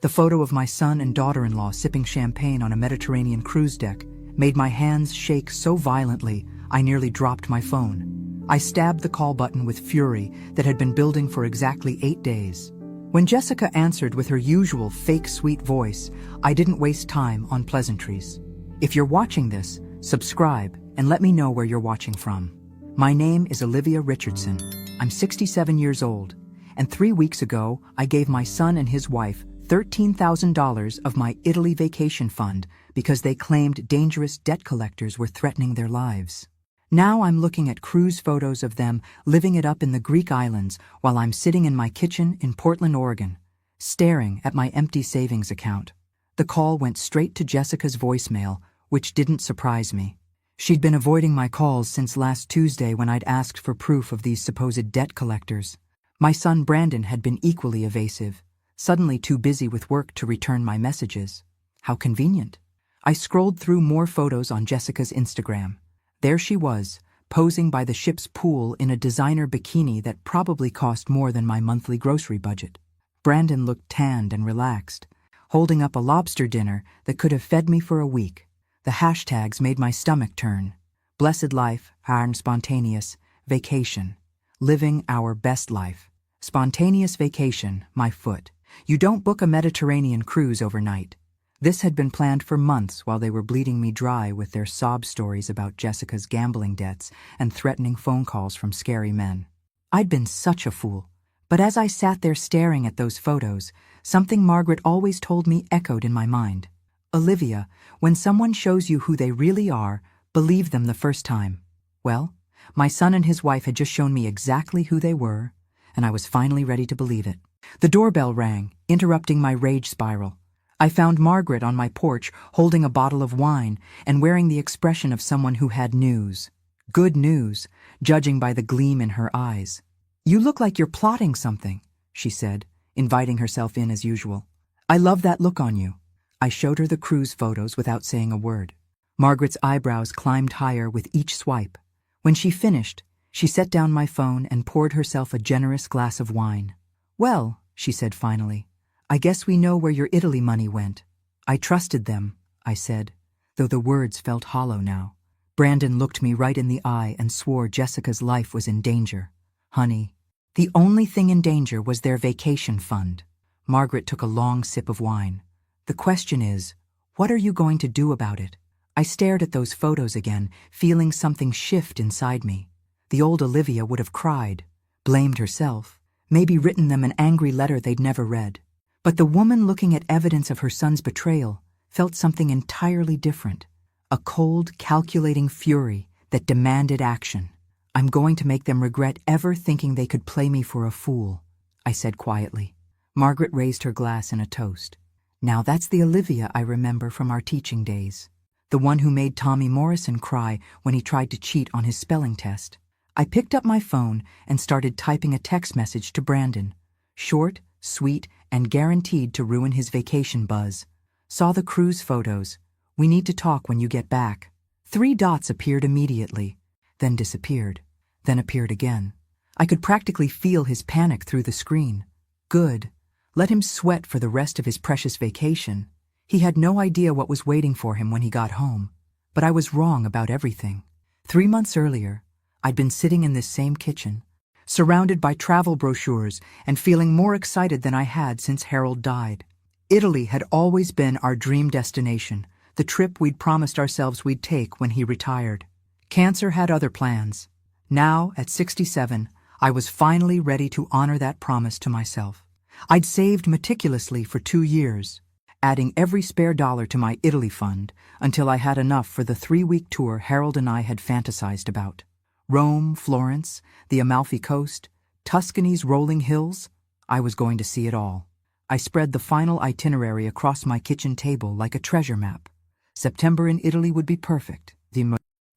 The photo of my son and daughter-in-law sipping champagne on a Mediterranean cruise deck made my hands shake so violently I nearly dropped my phone. I stabbed the call button with fury that had been building for exactly 8 days. When Jessica answered with her usual fake sweet voice, I didn't waste time on pleasantries. If you're watching this, subscribe and let me know where you're watching from. My name is Olivia Richardson. I'm 67 years old, and 3 weeks ago I gave my son and his wife $13,000 of my Italy vacation fund because they claimed dangerous debt collectors were threatening their lives. Now I'm looking at cruise photos of them living it up in the Greek islands while I'm sitting in my kitchen in Portland, Oregon, staring at my empty savings account. The call went straight to Jessica's voicemail, which didn't surprise me. She'd been avoiding my calls since last Tuesday when I'd asked for proof of these supposed debt collectors. My son Brandon had been equally evasive, suddenly too busy with work to return my messages. How convenient. I scrolled through more photos on Jessica's Instagram. There she was, posing by the ship's pool in a designer bikini that probably cost more than my monthly grocery budget. Brandon looked tanned and relaxed, holding up a lobster dinner that could have fed me for a week. The hashtags made my stomach turn. Blessed life, harn spontaneous, vacation. Living our best life. Spontaneous vacation, my foot. You don't book a Mediterranean cruise overnight. This had been planned for months while they were bleeding me dry with their sob stories about Jessica's gambling debts and threatening phone calls from scary men. I'd been such a fool. But as I sat there staring at those photos, something Margaret always told me echoed in my mind. Olivia, when someone shows you who they really are, believe them the first time. Well, my son and his wife had just shown me exactly who they were, and I was finally ready to believe it. The doorbell rang, interrupting my rage spiral. I found Margaret on my porch holding a bottle of wine and wearing the expression of someone who had news. Good news, judging by the gleam in her eyes. "You look like you're plotting something," she said, inviting herself in as usual. "I love that look on you." I showed her the cruise photos without saying a word. Margaret's eyebrows climbed higher with each swipe. When she finished, she set down my phone and poured herself a generous glass of wine. "Well," she said finally, "I guess we know where your Italy money went." "I trusted them," I said, though the words felt hollow now. Brandon looked me right in the eye and swore Jessica's life was in danger. "Honey, the only thing in danger was their vacation fund." Margaret took a long sip of wine. "The question is, what are you going to do about it?" I stared at those photos again, feeling something shift inside me. The old Olivia would have cried, blamed herself, maybe written them an angry letter they'd never read. But the woman looking at evidence of her son's betrayal felt something entirely different. A cold, calculating fury that demanded action. "I'm going to make them regret ever thinking they could play me for a fool," I said quietly. Margaret raised her glass in a toast. Now that's the Olivia I remember from our teaching days. The one who made Tommy Morrison cry when he tried to cheat on his spelling test. I picked up my phone and started typing a text message to Brandon. Short, sweet, and guaranteed to ruin his vacation buzz. "Saw the cruise photos. We need to talk when you get back." 3 dots appeared immediately, then disappeared, then appeared again. I could practically feel his panic through the screen. Good. Let him sweat for the rest of his precious vacation. He had no idea what was waiting for him when he got home. But I was wrong about everything. 3 months earlier, I'd been sitting in this same kitchen, surrounded by travel brochures and feeling more excited than I had since Harold died. Italy had always been our dream destination, the trip we'd promised ourselves we'd take when he retired. Cancer had other plans. Now, at 67, I was finally ready to honor that promise to myself. I'd saved meticulously for 2 years, adding every spare dollar to my Italy fund until I had enough for the 3-week tour Harold and I had fantasized about. Rome, Florence, the Amalfi Coast, Tuscany's rolling hills. I was going to see it all. I spread the final itinerary across my kitchen table like a treasure map. September in Italy would be perfect.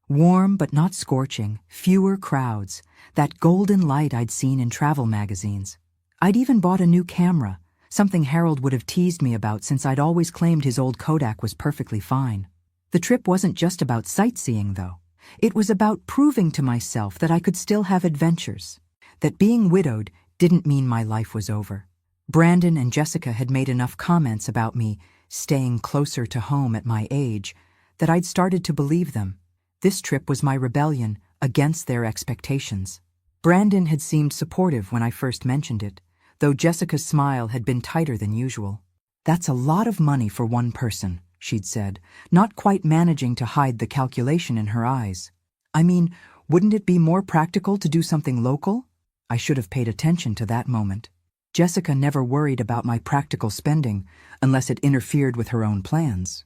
Warm but not scorching, fewer crowds, that golden light I'd seen in travel magazines. I'd even bought a new camera, something Harold would have teased me about since I'd always claimed his old Kodak was perfectly fine. The trip wasn't just about sightseeing, though. It was about proving to myself that I could still have adventures, that being widowed didn't mean my life was over. Brandon and Jessica had made enough comments about me staying closer to home at my age that I'd started to believe them. This trip was my rebellion against their expectations. Brandon had seemed supportive when I first mentioned it, though Jessica's smile had been tighter than usual. "That's a lot of money for one person," she'd said, not quite managing to hide the calculation in her eyes. "I mean, wouldn't it be more practical to do something local?" I should have paid attention to that moment. Jessica never worried about my practical spending unless it interfered with her own plans.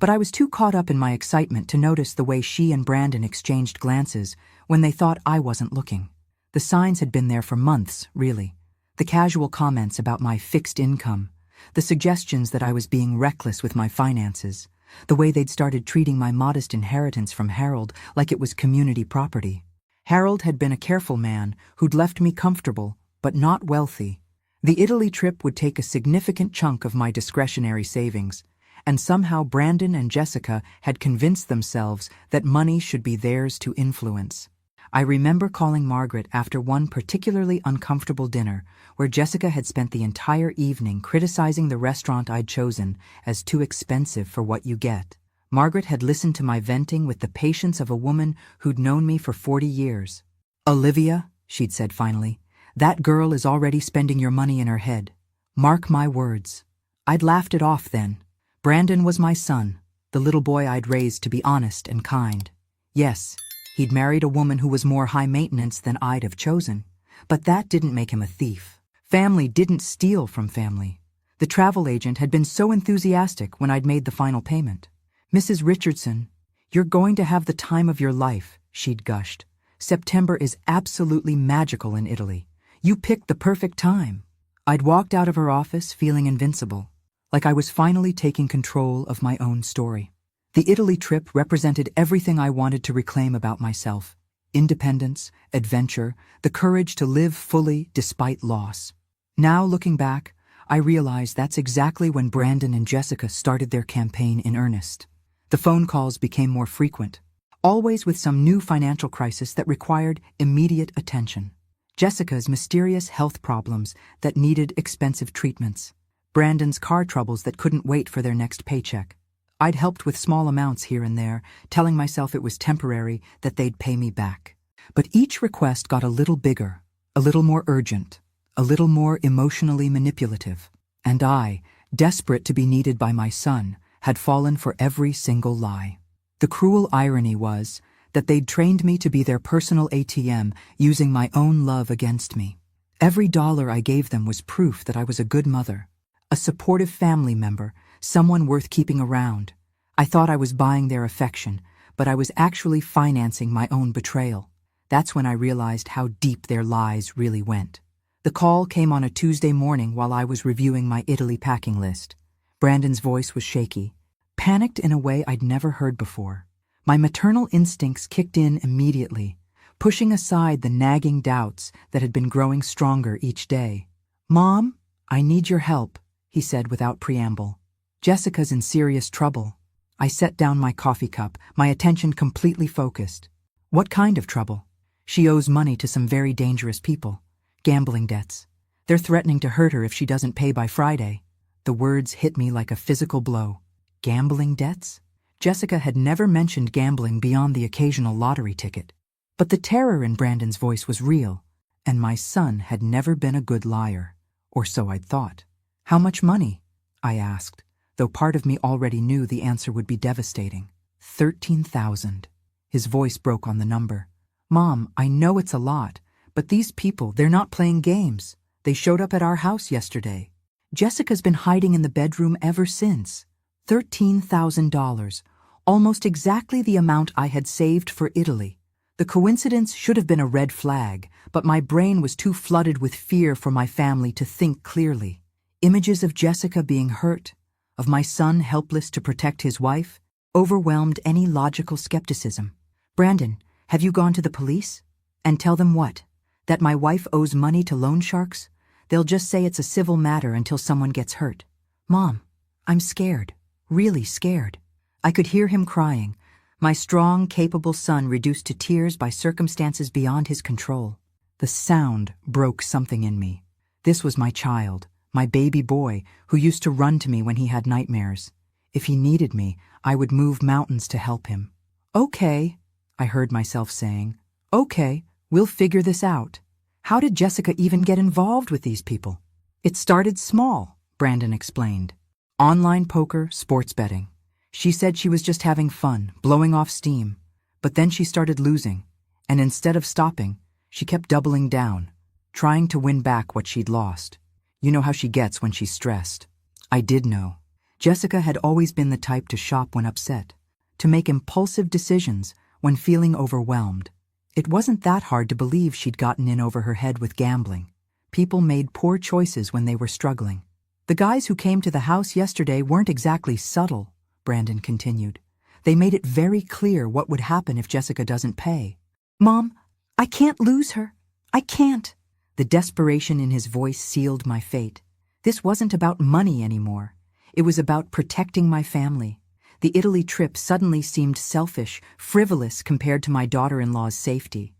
But I was too caught up in my excitement to notice the way she and Brandon exchanged glances when they thought I wasn't looking. The signs had been there for months, really. The casual comments about my fixed income, the suggestions that I was being reckless with my finances, the way they'd started treating my modest inheritance from Harold like it was community property. Harold had been a careful man who'd left me comfortable, but not wealthy. The Italy trip would take a significant chunk of my discretionary savings, and somehow Brandon and Jessica had convinced themselves that money should be theirs to influence. I remember calling Margaret after one particularly uncomfortable dinner where Jessica had spent the entire evening criticizing the restaurant I'd chosen as too expensive for what you get. Margaret had listened to my venting with the patience of a woman who'd known me for 40 years. "Olivia," she'd said finally, "that girl is already spending your money in her head. Mark my words." I'd laughed it off then. Brandon was my son, the little boy I'd raised to be honest and kind. Yes, he'd married a woman who was more high maintenance than I'd have chosen, but that didn't make him a thief. Family didn't steal from family. The travel agent had been so enthusiastic when I'd made the final payment. "Mrs. Richardson, you're going to have the time of your life," she'd gushed. "September is absolutely magical in Italy. You picked the perfect time." I'd walked out of her office feeling invincible, like I was finally taking control of my own story. The Italy trip represented everything I wanted to reclaim about myself: independence, adventure, the courage to live fully despite loss. Now, looking back, I realize that's exactly when Brandon and Jessica started their campaign in earnest. The phone calls became more frequent, always with some new financial crisis that required immediate attention. Jessica's mysterious health problems that needed expensive treatments. Brandon's car troubles that couldn't wait for their next paycheck. I'd helped with small amounts here and there, telling myself it was temporary, that they'd pay me back. But each request got a little bigger, a little more urgent, a little more emotionally manipulative. And I, desperate to be needed by my son, had fallen for every single lie. The cruel irony was that they'd trained me to be their personal ATM, using my own love against me. Every dollar I gave them was proof that I was a good mother, a supportive family member, someone worth keeping around. I thought I was buying their affection, but I was actually financing my own betrayal. That's when I realized how deep their lies really went. The call came on a Tuesday morning while I was reviewing my Italy packing list. Brandon's voice was shaky, panicked in a way I'd never heard before. My maternal instincts kicked in immediately, pushing aside the nagging doubts that had been growing stronger each day. "Mom, I need your help," he said without preamble. "Jessica's in serious trouble." I set down my coffee cup, my attention completely focused. "What kind of trouble?" "She owes money to some very dangerous people. Gambling debts. They're threatening to hurt her if she doesn't pay by Friday." The words hit me like a physical blow. Gambling debts? Jessica had never mentioned gambling beyond the occasional lottery ticket. But the terror in Brandon's voice was real, and my son had never been a good liar. Or so I'd thought. "How much money?" I asked, though part of me already knew the answer would be devastating. 13,000. His voice broke on the number. "Mom, I know it's a lot, but these people, they're not playing games. They showed up at our house yesterday. Jessica's been hiding in the bedroom ever since." $13,000, almost exactly the amount I had saved for Italy. The coincidence should have been a red flag, but my brain was too flooded with fear for my family to think clearly. Images of Jessica being hurt, of my son helpless to protect his wife, overwhelmed any logical skepticism. "Brandon, have you gone to the police? And tell them what? That my wife owes money to loan sharks? They'll just say it's a civil matter until someone gets hurt." "Mom, I'm scared, really scared." I could hear him crying, my strong, capable son reduced to tears by circumstances beyond his control. The sound broke something in me. This was my child, my baby boy who used to run to me when he had nightmares. If he needed me, I would move mountains to help him. Okay, I heard myself saying. Okay, we'll figure this out. How did Jessica even get involved with these people? It started small, Brandon explained. Online poker, sports betting. She said she was just having fun, blowing off steam. But then she started losing, and instead of stopping, she kept doubling down, trying to win back what she'd lost. You know how she gets when she's stressed. I did know. Jessica had always been the type to shop when upset, to make impulsive decisions when feeling overwhelmed. It wasn't that hard to believe she'd gotten in over her head with gambling. People made poor choices when they were struggling. The guys who came to the house yesterday weren't exactly subtle, Brandon continued. They made it very clear what would happen if Jessica doesn't pay. Mom, I can't lose her. I can't. The desperation in his voice sealed my fate. This wasn't about money anymore. It was about protecting my family. The Italy trip suddenly seemed selfish, frivolous compared to my daughter-in-law's safety.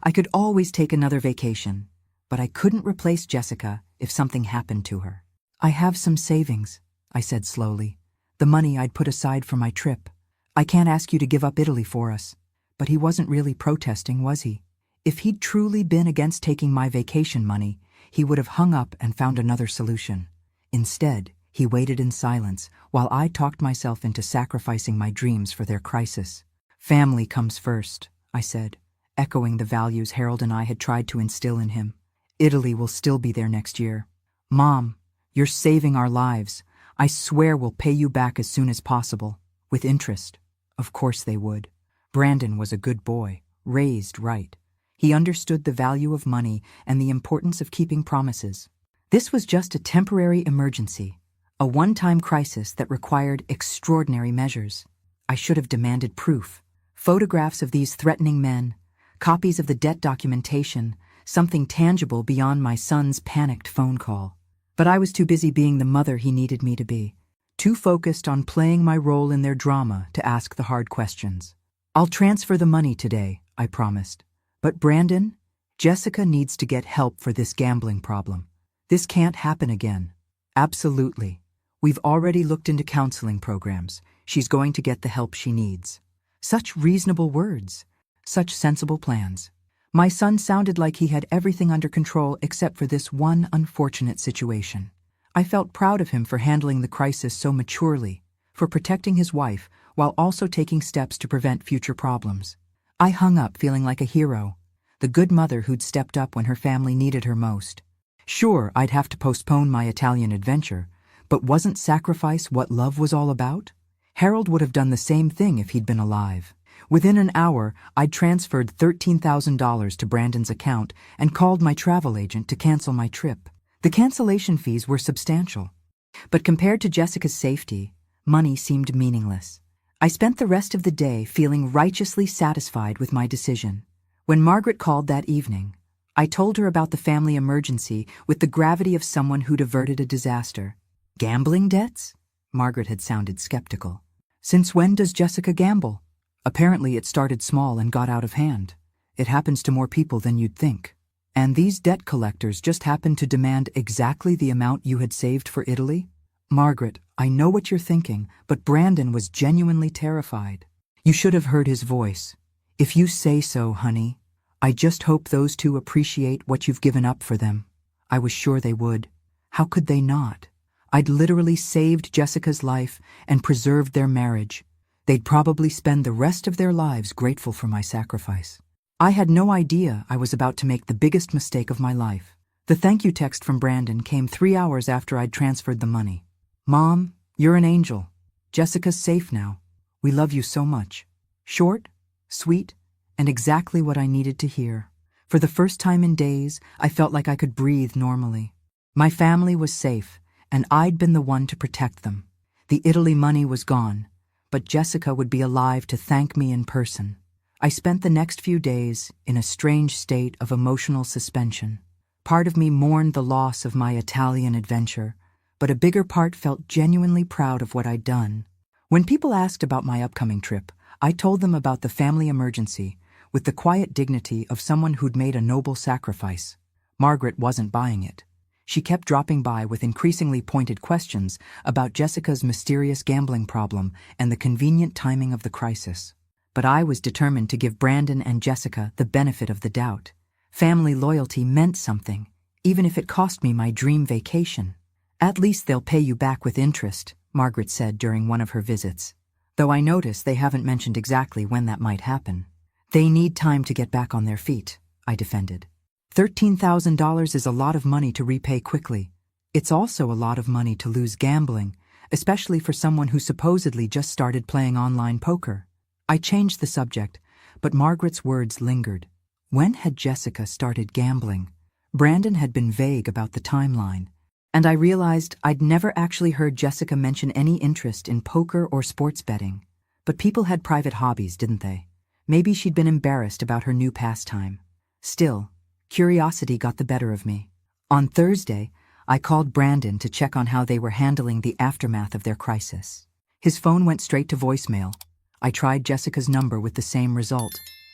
I could always take another vacation, but I couldn't replace Jessica if something happened to her. I have some savings, I said slowly. The money I'd put aside for my trip. I can't ask you to give up Italy for us. But he wasn't really protesting, was he? If he'd truly been against taking my vacation money, he would have hung up and found another solution. Instead, he waited in silence while I talked myself into sacrificing my dreams for their crisis. Family comes first, I said, echoing the values Harold and I had tried to instill in him. Italy will still be there next year. Mom, you're saving our lives. I swear we'll pay you back as soon as possible. With interest. Of course they would. Brandon was a good boy, raised right. He understood the value of money and the importance of keeping promises. This was just a temporary emergency, a one-time crisis that required extraordinary measures. I should have demanded proof, photographs of these threatening men, copies of the debt documentation, something tangible beyond my son's panicked phone call. But I was too busy being the mother he needed me to be, too focused on playing my role in their drama to ask the hard questions. I'll transfer the money today, I promised. But Brandon, Jessica needs to get help for this gambling problem. This can't happen again. Absolutely. We've already looked into counseling programs. She's going to get the help she needs. Such reasonable words. Such sensible plans. My son sounded like he had everything under control except for this one unfortunate situation. I felt proud of him for handling the crisis so maturely, for protecting his wife while also taking steps to prevent future problems. I hung up feeling like a hero, the good mother who'd stepped up when her family needed her most. Sure, I'd have to postpone my Italian adventure, but wasn't sacrifice what love was all about? Harold would have done the same thing if he'd been alive. Within an hour, I'd transferred $13,000 to Brandon's account and called my travel agent to cancel my trip. The cancellation fees were substantial. But compared to Jessica's safety, money seemed meaningless. I spent the rest of the day feeling righteously satisfied with my decision. When Margaret called that evening, I told her about the family emergency with the gravity of someone who'd averted a disaster. Gambling debts? Margaret had sounded skeptical. Since when does Jessica gamble? Apparently it started small and got out of hand. It happens to more people than you'd think. And these debt collectors just happened to demand exactly the amount you had saved for Italy? Margaret, I know what you're thinking, but Brandon was genuinely terrified. You should have heard his voice. If you say so, honey. I just hope those two appreciate what you've given up for them. I was sure they would. How could they not? I'd literally saved Jessica's life and preserved their marriage. They'd probably spend the rest of their lives grateful for my sacrifice. I had no idea I was about to make the biggest mistake of my life. The thank you text from Brandon came 3 hours after I'd transferred the money. Mom, you're an angel. Jessica's safe now. We love you so much. Short, sweet, and exactly what I needed to hear. For the first time in days, I felt like I could breathe normally. My family was safe, and I'd been the one to protect them. The Italy money was gone, but Jessica would be alive to thank me in person. I spent the next few days in a strange state of emotional suspension. Part of me mourned the loss of my Italian adventure, but a bigger part felt genuinely proud of what I'd done. When people asked about my upcoming trip, I told them about the family emergency with the quiet dignity of someone who'd made a noble sacrifice. Margaret wasn't buying it. She kept dropping by with increasingly pointed questions about Jessica's mysterious gambling problem and the convenient timing of the crisis. But I was determined to give Brandon and Jessica the benefit of the doubt. Family loyalty meant something, even if it cost me my dream vacation. "At least they'll pay you back with interest," Margaret said during one of her visits. Though I notice they haven't mentioned exactly when that might happen. "They need time to get back on their feet," I defended. $13,000 is a lot of money to repay quickly. It's also a lot of money to lose gambling, especially for someone who supposedly just started playing online poker. I changed the subject, but Margaret's words lingered. When had Jessica started gambling? Brandon had been vague about the timeline, and I realized I'd never actually heard Jessica mention any interest in poker or sports betting. But people had private hobbies, didn't they? Maybe she'd been embarrassed about her new pastime. Still, curiosity got the better of me. On Thursday, I called Brandon to check on how they were handling the aftermath of their crisis. His phone went straight to voicemail. I tried Jessica's number with the same result.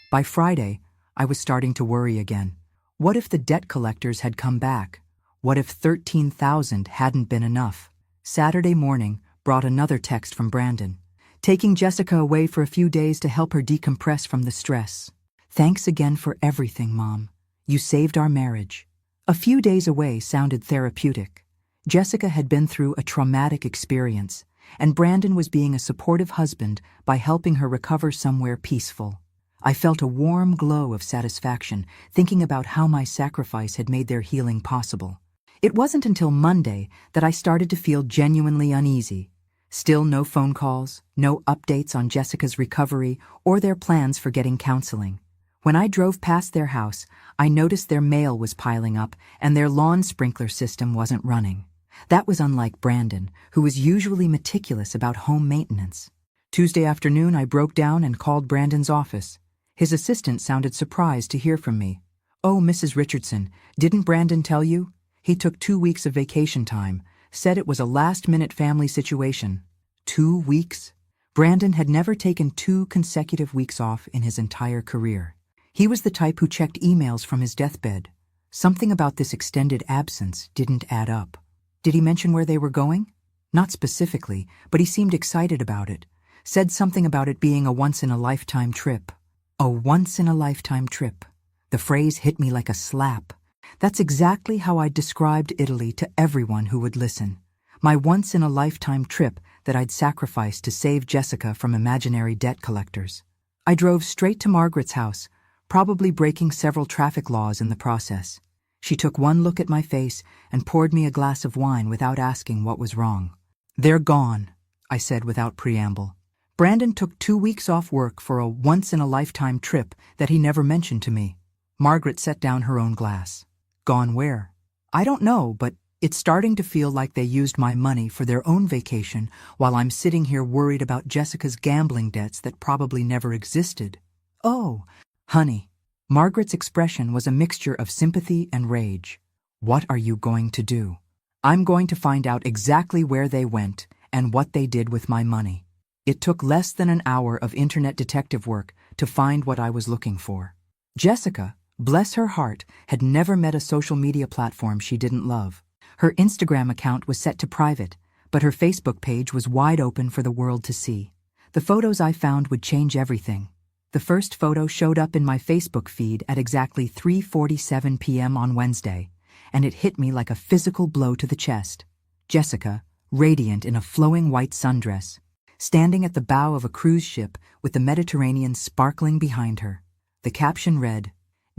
By Friday, I was starting to worry again. What if the debt collectors had come back? What if $13,000 hadn't been enough? Saturday morning brought another text from Brandon, taking Jessica away for a few days to help her decompress from the stress. "Thanks again for everything, Mom. You saved our marriage." A few days away sounded therapeutic. Jessica had been through a traumatic experience, and Brandon was being a supportive husband by helping her recover somewhere peaceful. I felt a warm glow of satisfaction thinking about how my sacrifice had made their healing possible. It wasn't until Monday that I started to feel genuinely uneasy. Still no phone calls, no updates on Jessica's recovery or their plans for getting counseling. When I drove past their house, I noticed their mail was piling up and their lawn sprinkler system wasn't running. That was unlike Brandon, who was usually meticulous about home maintenance. Tuesday afternoon, I broke down and called Brandon's office. His assistant sounded surprised to hear from me. "Oh, Mrs. Richardson, didn't Brandon tell you? He took 2 weeks of vacation time, said it was a last-minute family situation." 2 weeks? Brandon had never taken 2 consecutive weeks off in his entire career. He was the type who checked emails from his deathbed. Something about this extended absence didn't add up. Did he mention where they were going? Not specifically, but he seemed excited about it. Said something about it being a once-in-a-lifetime trip. A once-in-a-lifetime trip. The phrase hit me like a slap. That's exactly how I described Italy to everyone who would listen. My once-in-a-lifetime trip that I'd sacrificed to save Jessica from imaginary debt collectors. I drove straight to Margaret's house, probably breaking several traffic laws in the process. She took one look at my face and poured me a glass of wine without asking what was wrong. "They're gone," I said without preamble. Brandon took 2 weeks off work for a once-in-a-lifetime trip that he never mentioned to me. Margaret set down her own glass. "Gone where?" "I don't know, but it's starting to feel like they used my money for their own vacation while I'm sitting here worried about Jessica's gambling debts that probably never existed." "Oh, honey." Margaret's expression was a mixture of sympathy and rage. "What are you going to do?" "I'm going to find out exactly where they went and what they did with my money." It took less than an hour of internet detective work to find what I was looking for. Jessica, bless her heart, had never met a social media platform she didn't love. Her Instagram account was set to private, but her Facebook page was wide open for the world to see. The photos I found would change everything. The first photo showed up in my Facebook feed at exactly 3:47 p.m. on Wednesday, and it hit me like a physical blow to the chest. Jessica, radiant in a flowing white sundress, standing at the bow of a cruise ship with the Mediterranean sparkling behind her. The caption read,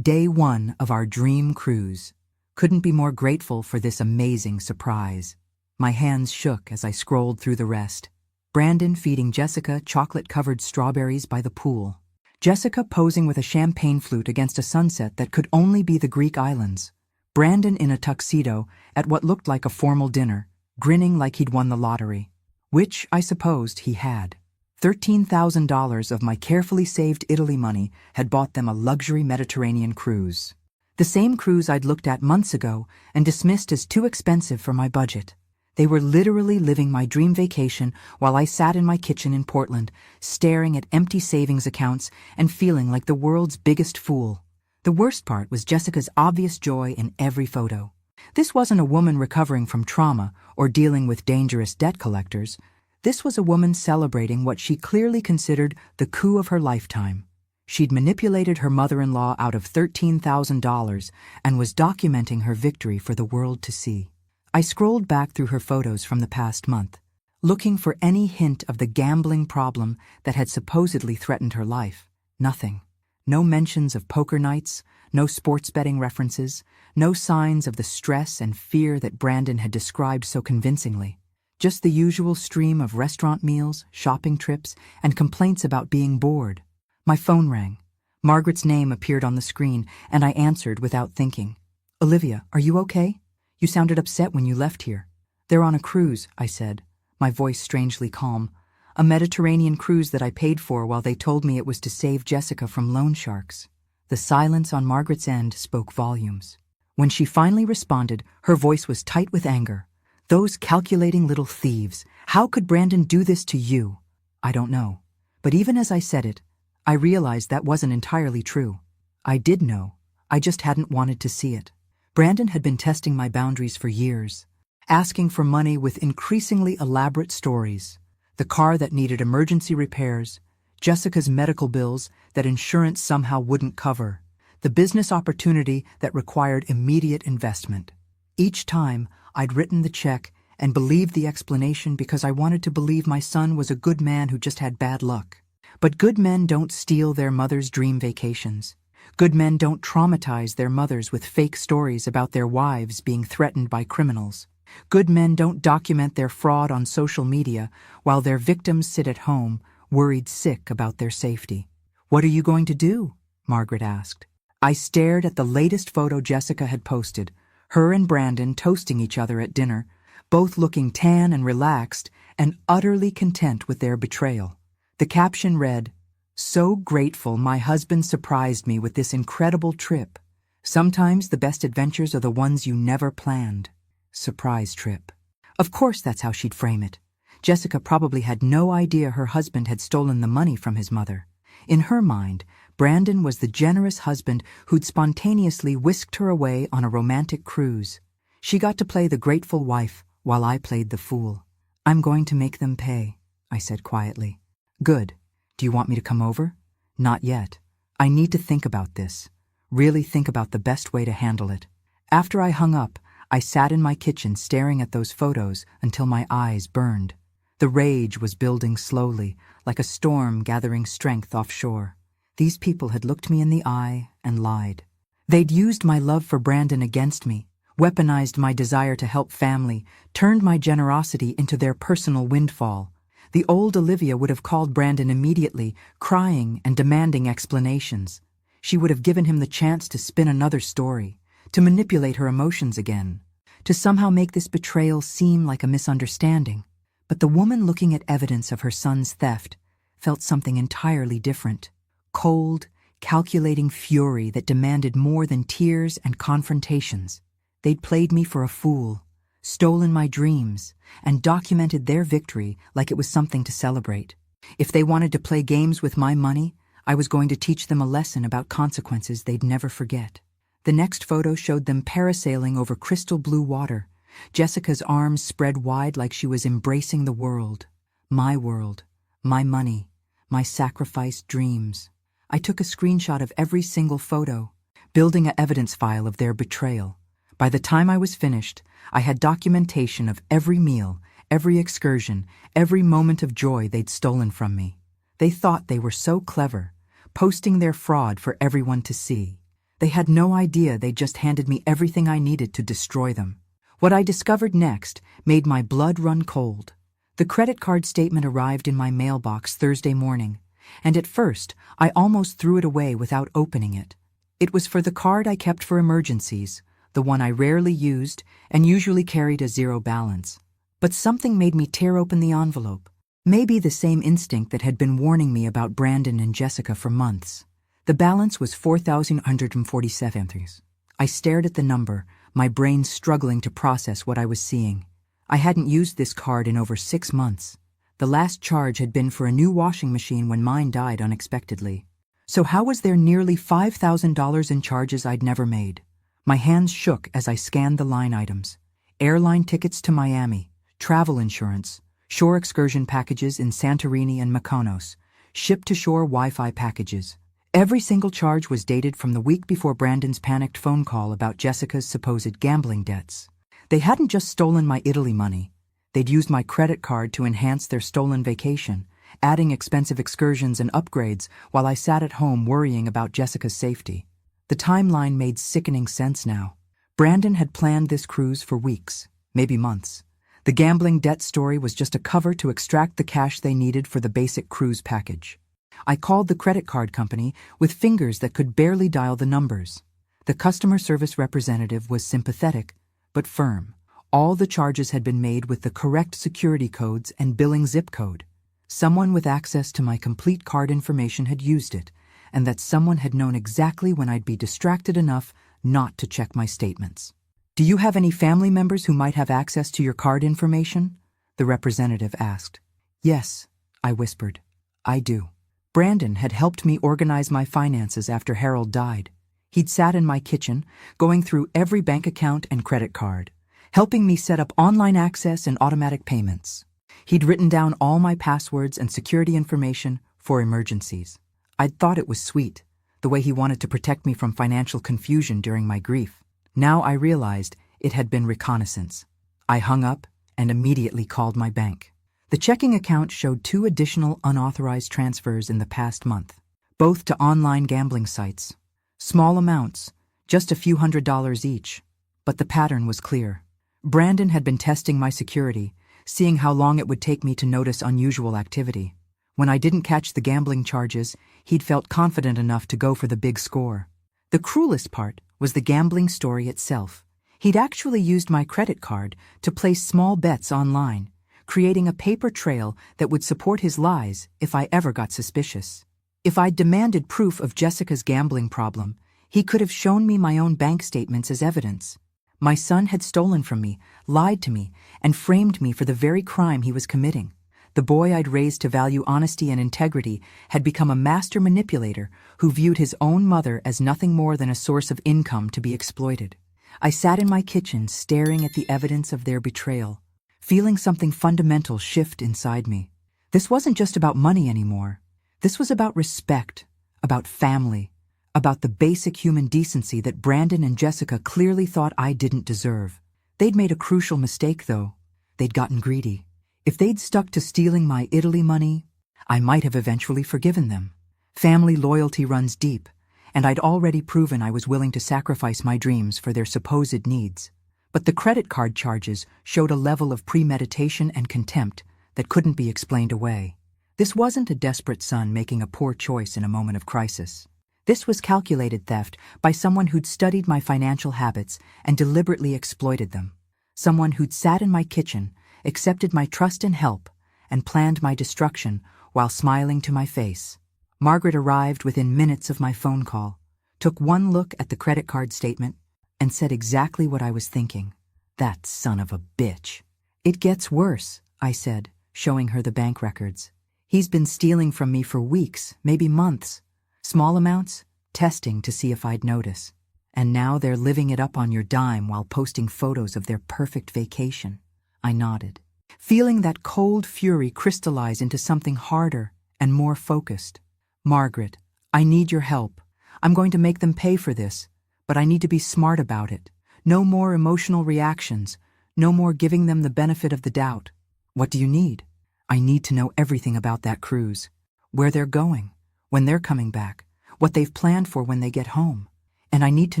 "Day 1 of our dream cruise. Couldn't be more grateful for this amazing surprise." My hands shook as I scrolled through the rest. Brandon feeding Jessica chocolate-covered strawberries by the pool. Jessica posing with a champagne flute against a sunset that could only be the Greek islands. Brandon in a tuxedo at what looked like a formal dinner, grinning like he'd won the lottery. Which, I supposed, he had. $13,000 of my carefully saved Italy money had bought them a luxury Mediterranean cruise. The same cruise I'd looked at months ago and dismissed as too expensive for my budget. They were literally living my dream vacation while I sat in my kitchen in Portland, staring at empty savings accounts and feeling like the world's biggest fool. The worst part was Jessica's obvious joy in every photo. This wasn't a woman recovering from trauma or dealing with dangerous debt collectors. This was a woman celebrating what she clearly considered the coup of her lifetime. She'd manipulated her mother-in-law out of $13,000 and was documenting her victory for the world to see. I scrolled back through her photos from the past month, looking for any hint of the gambling problem that had supposedly threatened her life. Nothing. No mentions of poker nights, no sports betting references, no signs of the stress and fear that Brandon had described so convincingly. Just the usual stream of restaurant meals, shopping trips, and complaints about being bored. My phone rang. Margaret's name appeared on the screen, and I answered without thinking. "Olivia, are you okay? You sounded upset when you left here." "They're on a cruise," I said, my voice strangely calm. "A Mediterranean cruise that I paid for while they told me it was to save Jessica from loan sharks." The silence on Margaret's end spoke volumes. When she finally responded, her voice was tight with anger. "Those calculating little thieves. How could Brandon do this to you?" "I don't know." But even as I said it, I realized that wasn't entirely true. I did know. I just hadn't wanted to see it. Brandon had been testing my boundaries for years, asking for money with increasingly elaborate stories. The car that needed emergency repairs, Jessica's medical bills that insurance somehow wouldn't cover, the business opportunity that required immediate investment. Each time, I'd written the check and believed the explanation because I wanted to believe my son was a good man who just had bad luck. But good men don't steal their mother's dream vacations. Good men don't traumatize their mothers with fake stories about their wives being threatened by criminals. Good men don't document their fraud on social media while their victims sit at home, worried sick about their safety. "What are you going to do?" Margaret asked. I stared at the latest photo Jessica had posted, her and Brandon toasting each other at dinner, both looking tan and relaxed and utterly content with their betrayal. The caption read, "So grateful my husband surprised me with this incredible trip. Sometimes the best adventures are the ones you never planned." Surprise trip. Of course that's how she'd frame it. Jessica probably had no idea her husband had stolen the money from his mother. In her mind, Brandon was the generous husband who'd spontaneously whisked her away on a romantic cruise. She got to play the grateful wife while I played the fool. "I'm going to make them pay," I said quietly. "Good. Do you want me to come over?" "Not yet. I need to think about this. Really think about the best way to handle it." After I hung up, I sat in my kitchen staring at those photos until my eyes burned. The rage was building slowly, like a storm gathering strength offshore. These people had looked me in the eye and lied. They'd used my love for Brandon against me, weaponized my desire to help family, turned my generosity into their personal windfall. The old Olivia would have called Brandon immediately, crying and demanding explanations. She would have given him the chance to spin another story, to manipulate her emotions again, to somehow make this betrayal seem like a misunderstanding. But the woman looking at evidence of her son's theft felt something entirely different. Cold, calculating fury that demanded more than tears and confrontations. They'd played me for a fool, stolen my dreams, and documented their victory like it was something to celebrate. If they wanted to play games with my money, I was going to teach them a lesson about consequences they'd never forget. The next photo showed them parasailing over crystal blue water, Jessica's arms spread wide like she was embracing the world. My world, my money, my sacrificed dreams. I took a screenshot of every single photo, building an evidence file of their betrayal. By the time I was finished, I had documentation of every meal, every excursion, every moment of joy they'd stolen from me. They thought they were so clever, posting their fraud for everyone to see. They had no idea they'd just handed me everything I needed to destroy them. What I discovered next made my blood run cold. The credit card statement arrived in my mailbox Thursday morning, and at first I almost threw it away without opening it. It was for the card I kept for emergencies, the one I rarely used and usually carried a zero balance. But something made me tear open the envelope. Maybe the same instinct that had been warning me about Brandon and Jessica for months. The balance was $4,147. I stared at the number, my brain struggling to process what I was seeing. I hadn't used this card in over 6 months. The last charge had been for a new washing machine when mine died unexpectedly. So how was there nearly $5,000 in charges I'd never made? My hands shook as I scanned the line items. Airline tickets to Miami, travel insurance, shore excursion packages in Santorini and Mykonos, ship-to-shore Wi-Fi packages. Every single charge was dated from the week before Brandon's panicked phone call about Jessica's supposed gambling debts. They hadn't just stolen my Italy money. They'd used my credit card to enhance their stolen vacation, adding expensive excursions and upgrades while I sat at home worrying about Jessica's safety. The timeline made sickening sense now. Brandon had planned this cruise for weeks, maybe months. The gambling debt story was just a cover to extract the cash they needed for the basic cruise package. I called the credit card company with fingers that could barely dial the numbers. The customer service representative was sympathetic, but firm. All the charges had been made with the correct security codes and billing zip code. Someone with access to my complete card information had used it, and that someone had known exactly when I'd be distracted enough not to check my statements. "Do you have any family members who might have access to your card information?" the representative asked. "Yes," I whispered. "I do." Brandon had helped me organize my finances after Harold died. He'd sat in my kitchen, going through every bank account and credit card, helping me set up online access and automatic payments. He'd written down all my passwords and security information for emergencies. I'd thought it was sweet, the way he wanted to protect me from financial confusion during my grief. Now I realized it had been reconnaissance. I hung up and immediately called my bank. The checking account showed 2 additional unauthorized transfers in the past month, both to online gambling sites. Small amounts, just a few $100s each, but the pattern was clear. Brandon had been testing my security, seeing how long it would take me to notice unusual activity. When I didn't catch the gambling charges, he'd felt confident enough to go for the big score. The cruelest part was the gambling story itself. He'd actually used my credit card to place small bets online, creating a paper trail that would support his lies if I ever got suspicious. If I'd demanded proof of Jessica's gambling problem, he could have shown me my own bank statements as evidence. My son had stolen from me, lied to me, and framed me for the very crime he was committing. The boy I'd raised to value honesty and integrity had become a master manipulator who viewed his own mother as nothing more than a source of income to be exploited. I sat in my kitchen staring at the evidence of their betrayal, feeling something fundamental shift inside me. This wasn't just about money anymore. This was about respect, about family, about the basic human decency that Brandon and Jessica clearly thought I didn't deserve. They'd made a crucial mistake, though. They'd gotten greedy. If they'd stuck to stealing my Italy money, I might have eventually forgiven them. Family loyalty runs deep, and I'd already proven I was willing to sacrifice my dreams for their supposed needs. But the credit card charges showed a level of premeditation and contempt that couldn't be explained away. This wasn't a desperate son making a poor choice in a moment of crisis. This was calculated theft by someone who'd studied my financial habits and deliberately exploited them. Someone who'd sat in my kitchen, accepted my trust and help, and planned my destruction while smiling to my face. Margaret arrived within minutes of my phone call, took one look at the credit card statement, and said exactly what I was thinking. "That son of a bitch." "It gets worse," I said, showing her the bank records. "He's been stealing from me for weeks, maybe months. Small amounts, testing to see if I'd notice. And now they're living it up on your dime while posting photos of their perfect vacation." I nodded, feeling that cold fury crystallize into something harder and more focused. "Margaret, I need your help. I'm going to make them pay for this, but I need to be smart about it. No more emotional reactions, no more giving them the benefit of the doubt. What do you need?" "I need to know everything about that cruise. Where they're going, when they're coming back, what they've planned for when they get home. And I need to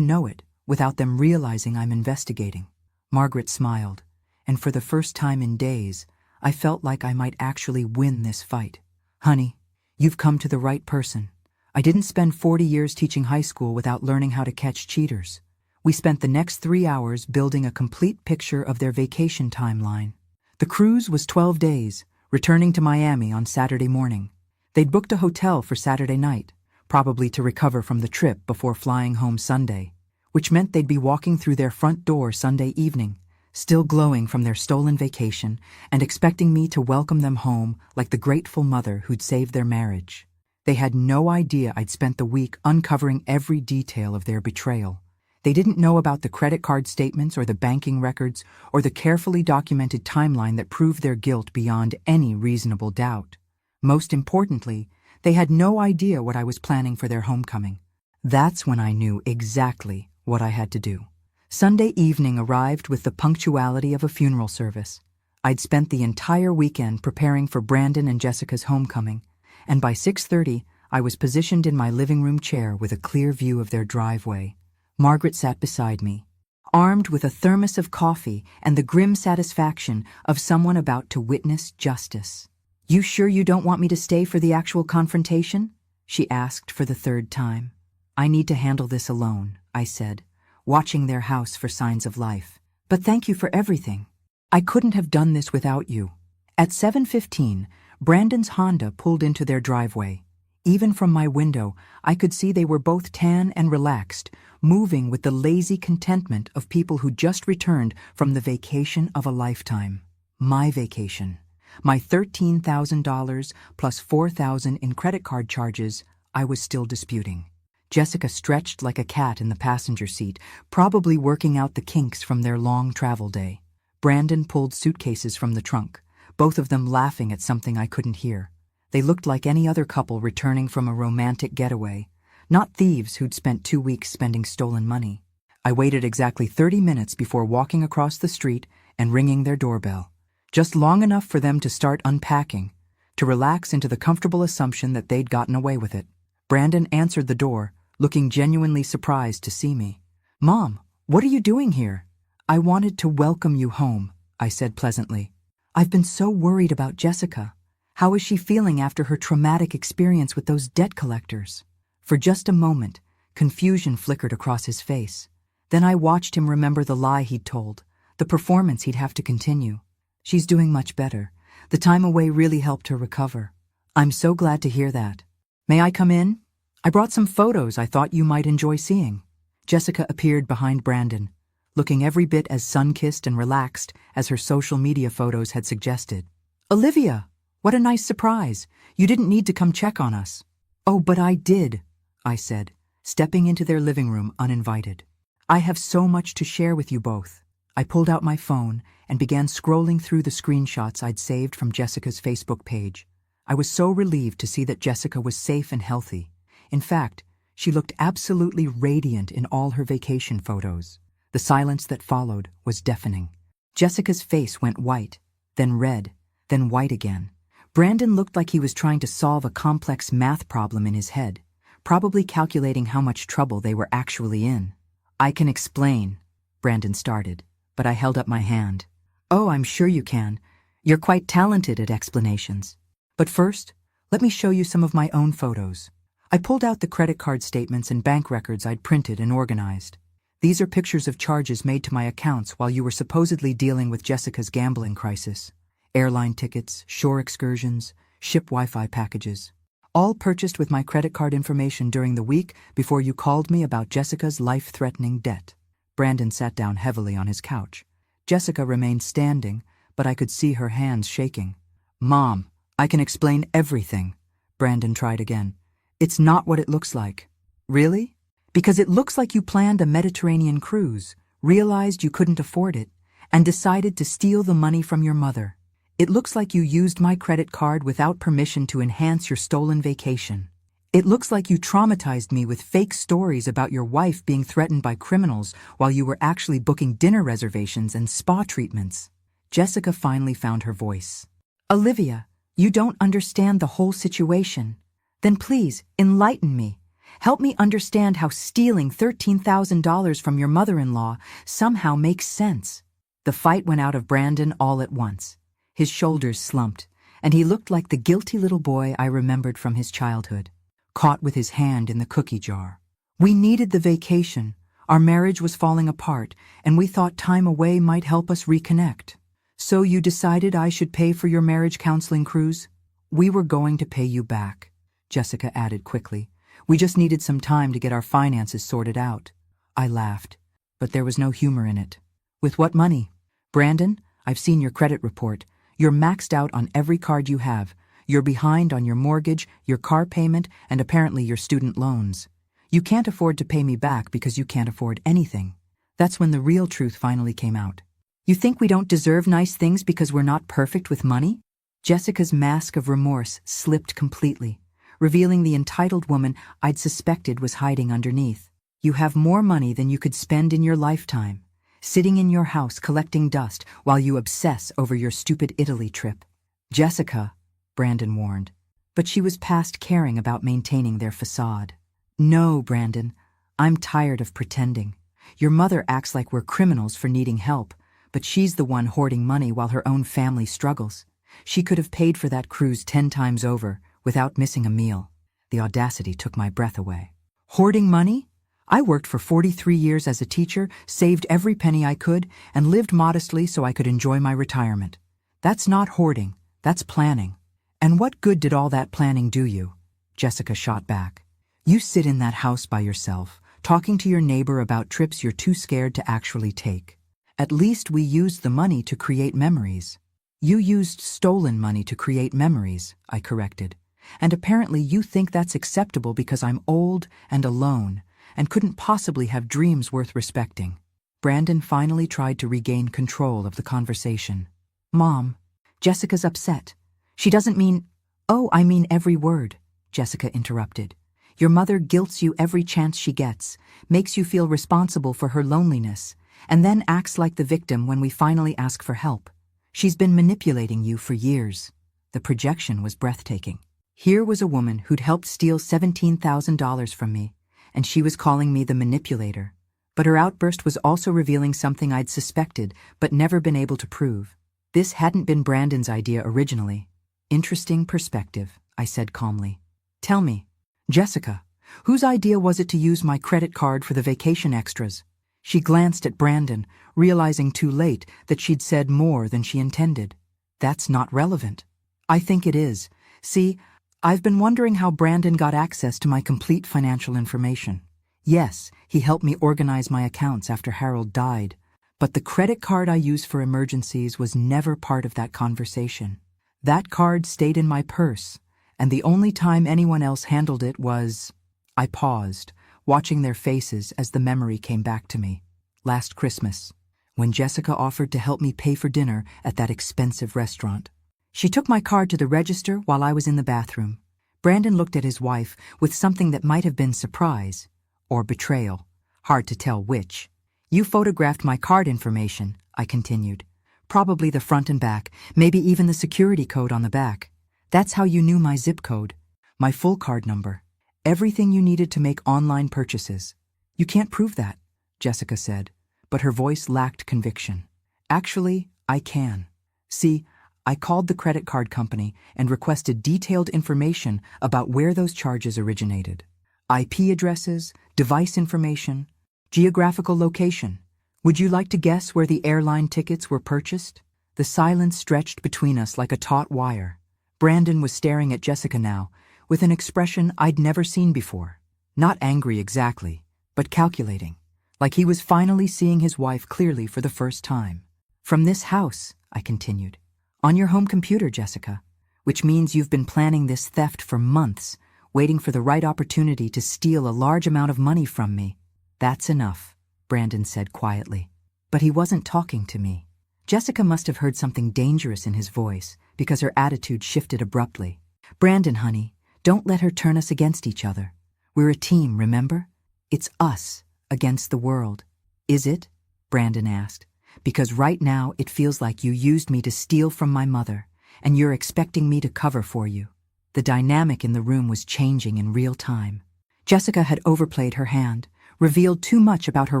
know it without them realizing I'm investigating." Margaret smiled, and for the first time in days, I felt like I might actually win this fight. "Honey, you've come to the right person. I didn't spend 40 years teaching high school without learning how to catch cheaters." We spent the next 3 hours building a complete picture of their vacation timeline. The cruise was 12 days, returning to Miami on Saturday morning. They'd booked a hotel for Saturday night, probably to recover from the trip before flying home Sunday, which meant they'd be walking through their front door Sunday evening, still glowing from their stolen vacation and expecting me to welcome them home like the grateful mother who'd saved their marriage. They had no idea I'd spent the week uncovering every detail of their betrayal. They didn't know about the credit card statements or the banking records or the carefully documented timeline that proved their guilt beyond any reasonable doubt. Most importantly, they had no idea what I was planning for their homecoming. That's when I knew exactly what I had to do. Sunday evening arrived with the punctuality of a funeral service. I'd spent the entire weekend preparing for Brandon and Jessica's homecoming, and by 6:30, I was positioned in my living room chair with a clear view of their driveway. Margaret sat beside me, armed with a thermos of coffee and the grim satisfaction of someone about to witness justice. "You sure you don't want me to stay for the actual confrontation?" she asked for the third time. "I need to handle this alone," I said, watching their house for signs of life. "But thank you for everything. I couldn't have done this without you." At 7:15, Brandon's Honda pulled into their driveway. Even from my window, I could see they were both tan and relaxed, moving with the lazy contentment of people who just returned from the vacation of a lifetime. My vacation. My $13,000 plus $4,000 in credit card charges I was still disputing. Jessica stretched like a cat in the passenger seat, probably working out the kinks from their long travel day. Brandon pulled suitcases from the trunk, both of them laughing at something I couldn't hear. They looked like any other couple returning from a romantic getaway, not thieves who'd spent 2 weeks spending stolen money. I waited exactly 30 minutes before walking across the street and ringing their doorbell, just long enough for them to start unpacking, to relax into the comfortable assumption that they'd gotten away with it. Brandon answered the door, looking genuinely surprised to see me. "Mom, what are you doing here?" "I wanted to welcome you home," I said pleasantly. "I've been so worried about Jessica. How is she feeling after her traumatic experience with those debt collectors?" For just a moment, confusion flickered across his face. Then I watched him remember the lie he'd told, the performance he'd have to continue. "She's doing much better. The time away really helped her recover." "I'm so glad to hear that. May I come in? I brought some photos I thought you might enjoy seeing." Jessica appeared behind Brandon, looking every bit as sun-kissed and relaxed as her social media photos had suggested. "Olivia, what a nice surprise. You didn't need to come check on us." "Oh, but I did," I said, stepping into their living room uninvited. "I have so much to share with you both." I pulled out my phone and began scrolling through the screenshots I'd saved from Jessica's Facebook page. I was so relieved to see that Jessica was safe and healthy. In fact, she looked absolutely radiant in all her vacation photos. The silence that followed was deafening. Jessica's face went white, then red, then white again. Brandon looked like he was trying to solve a complex math problem in his head, probably calculating how much trouble they were actually in. "I can explain," Brandon started, but I held up my hand. "Oh, I'm sure you can. You're quite talented at explanations. But first, let me show you some of my own photos." I pulled out the credit card statements and bank records I'd printed and organized. "These are pictures of charges made to my accounts while you were supposedly dealing with Jessica's gambling crisis. Airline tickets, shore excursions, ship Wi-Fi packages. All purchased with my credit card information during the week before you called me about Jessica's life-threatening debt." Brandon sat down heavily on his couch. Jessica remained standing, but I could see her hands shaking. "Mom, I can explain everything," Brandon tried again. "It's not what it looks like." "Really?" "Because it looks like you planned a Mediterranean cruise, realized you couldn't afford it, and decided to steal the money from your mother. It looks like you used my credit card without permission to enhance your stolen vacation. It looks like you traumatized me with fake stories about your wife being threatened by criminals while you were actually booking dinner reservations and spa treatments." Jessica finally found her voice. "Olivia, you don't understand the whole situation. Then please, enlighten me. Help me understand how stealing $13,000 from your mother-in-law somehow makes sense." The fight went out of Brandon all at once. His shoulders slumped, and he looked like the guilty little boy I remembered from his childhood, caught with his hand in the cookie jar. "We needed the vacation. Our marriage was falling apart, and we thought time away might help us reconnect. So you decided I should pay for your marriage counseling cruise? We were going to pay you back," Jessica added quickly. "We just needed some time to get our finances sorted out." I laughed, but there was no humor in it. "With what money?" "Brandon, I've seen your credit report. You're maxed out on every card you have. You're behind on your mortgage, your car payment, and apparently your student loans. You can't afford to pay me back because you can't afford anything. That's when the real truth finally came out. You think we don't deserve nice things because we're not perfect with money? Jessica's mask of remorse slipped completely, revealing the entitled woman I'd suspected was hiding underneath. You have more money than you could spend in your lifetime, sitting in your house collecting dust while you obsess over your stupid Italy trip. Jessica, Brandon warned, but she was past caring about maintaining their facade. No, Brandon, I'm tired of pretending. Your mother acts like we're criminals for needing help, but she's the one hoarding money while her own family struggles. She could have paid for that cruise 10 times over without missing a meal. The audacity took my breath away. Hoarding money? I worked for 43 years as a teacher, saved every penny I could, and lived modestly so I could enjoy my retirement. That's not hoarding, that's planning. And what good did all that planning do you? Jessica shot back. You sit in that house by yourself, talking to your neighbor about trips you're too scared to actually take. At least we used the money to create memories. You used stolen money to create memories, I corrected. And apparently you think that's acceptable because I'm old and alone and couldn't possibly have dreams worth respecting. Brandon finally tried to regain control of the conversation. Mom, Jessica's upset. She doesn't mean— Oh, I mean every word, Jessica interrupted. Your mother guilts you every chance she gets, makes you feel responsible for her loneliness, and then acts like the victim when we finally ask for help. She's been manipulating you for years. The projection was breathtaking. Here was a woman who'd helped steal $17,000 from me, and she was calling me the manipulator. But her outburst was also revealing something I'd suspected but never been able to prove. This hadn't been Brandon's idea originally. Interesting perspective, I said calmly. Tell me, Jessica, whose idea was it to use my credit card for the vacation extras? She glanced at Brandon, realizing too late that she'd said more than she intended. That's not relevant. I think it is. See, I've been wondering how Brandon got access to my complete financial information. Yes, he helped me organize my accounts after Harold died, but the credit card I use for emergencies was never part of that conversation. That card stayed in my purse, and the only time anyone else handled it was— I paused, watching their faces as the memory came back to me. Last Christmas, when Jessica offered to help me pay for dinner at that expensive restaurant. She took my card to the register while I was in the bathroom. Brandon looked at his wife with something that might have been surprise or betrayal. Hard to tell which. You photographed my card information, I continued. Probably the front and back, maybe even the security code on the back. That's how you knew my zip code, my full card number. Everything you needed to make online purchases. You can't prove that, Jessica said, but her voice lacked conviction. Actually, I can. See, I called the credit card company and requested detailed information about where those charges originated. IP addresses, device information, geographical location. Would you like to guess where the airline tickets were purchased? The silence stretched between us like a taut wire. Brandon was staring at Jessica now, with an expression I'd never seen before. Not angry exactly, but calculating, like he was finally seeing his wife clearly for the first time. From this house, I continued. On your home computer, Jessica, which means you've been planning this theft for months, waiting for the right opportunity to steal a large amount of money from me. That's enough, Brandon said quietly. But he wasn't talking to me. Jessica must have heard something dangerous in his voice because her attitude shifted abruptly. Brandon, honey, don't let her turn us against each other. We're a team, remember? It's us against the world. Is it? Brandon asked. Because right now it feels like you used me to steal from my mother, and you're expecting me to cover for you. The dynamic in the room was changing in real time. Jessica had overplayed her hand, revealed too much about her